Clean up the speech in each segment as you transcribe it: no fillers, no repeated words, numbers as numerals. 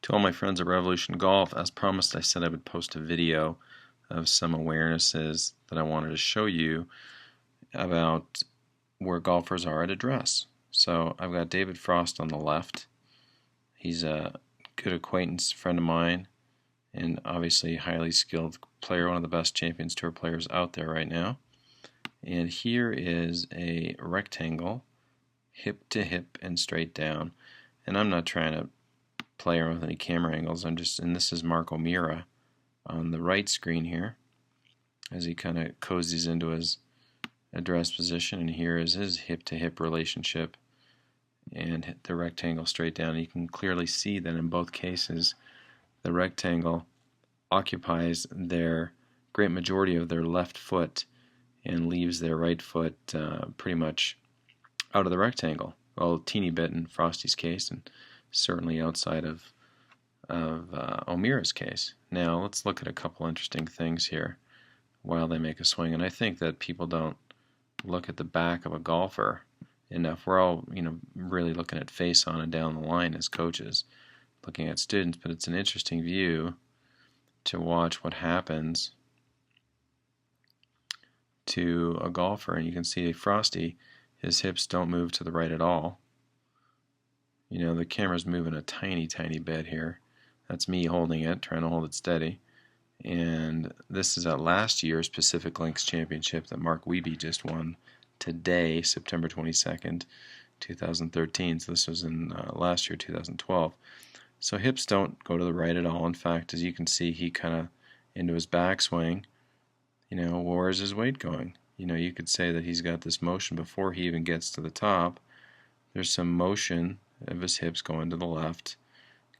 To all my friends at Revolution Golf, as promised, I said I would post a video of some awarenesses that I wanted to show you about where golfers are at address. So I've got David Frost on the left. He's a good acquaintance, friend of mine, and obviously a highly skilled player, one of the best Champions Tour players out there right now. And here is a rectangle, hip to hip and straight down. And I'm not trying to play around with any camera angles. And this is Mark O'Meara on the right screen here as he kind of cozies into his address position, and here is his hip-to-hip relationship and hit the rectangle straight down. You can clearly see that in both cases the rectangle occupies their great majority of their left foot and leaves their right foot pretty much out of the rectangle. Well, a teeny bit in Frosty's case, and certainly outside of O'Meara's case. Now let's look at a couple interesting things here while they make a swing, and I think that people don't look at the back of a golfer enough. We're all, really looking at face on and down the line as coaches, looking at students, but it's an interesting view to watch what happens to a golfer. And you can see Frosty, his hips don't move to the right at all. The camera's moving a tiny bit here. That's me holding it, trying to hold it steady. And this is at last year's Pacific Links Championship that Mark Wiebe just won today, September 22nd, 2013. So this was in last year, 2012. So hips don't go to the right at all. In fact, as you can see, he kind of into his backswing. Where's his weight going? You could say that he's got this motion before he even gets to the top. There's some motion of his hips going to the left,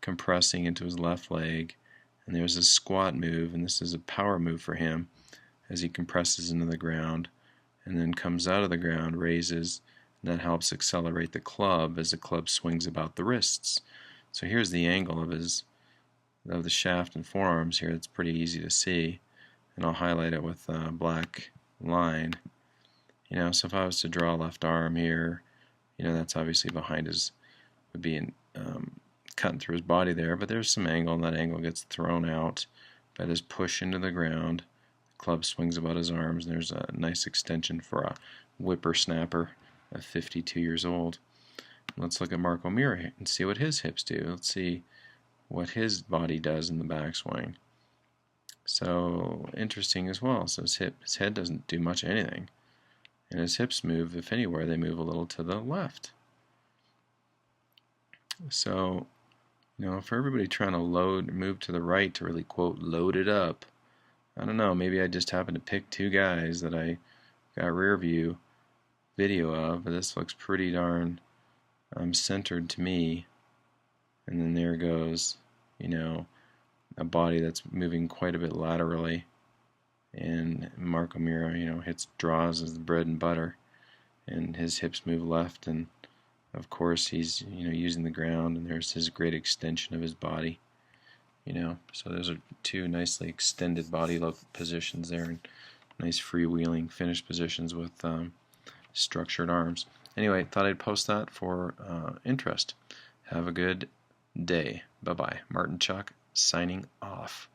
compressing into his left leg. And there's a squat move, and this is a power move for him as he compresses into the ground and then comes out of the ground, raises, and that helps accelerate the club as the club swings about the wrists. So here's the angle of the shaft and forearms here. It's pretty easy to see, and I'll highlight it with a black line. So if I was to draw a left arm here, that's obviously behind would be cutting through his body there, but there's some angle, and that angle gets thrown out by this push into the ground. The club swings about his arms, and there's a nice extension for a whippersnapper of 52 years old. Let's look at Mark O'Meara and see what his hips do. Let's see what his body does in the backswing. So interesting as well. So his head doesn't do much anything, and his hips move, if anywhere, they move a little to the left. So for everybody trying to move to the right to really, quote, load it up, I don't know, maybe I just happened to pick two guys that I got rear view video of, but this looks pretty darn centered to me. And then there goes, a body that's moving quite a bit laterally. And Mark O'Meara, hits draws as the bread and butter, and his hips move left, and of course he's using the ground, and there's his great extension of his body. So those are two nicely extended body positions there, and nice freewheeling finish positions with structured arms. Anyway, thought I'd post that for interest. Have a good day. Bye-bye. Martin Chuck signing off.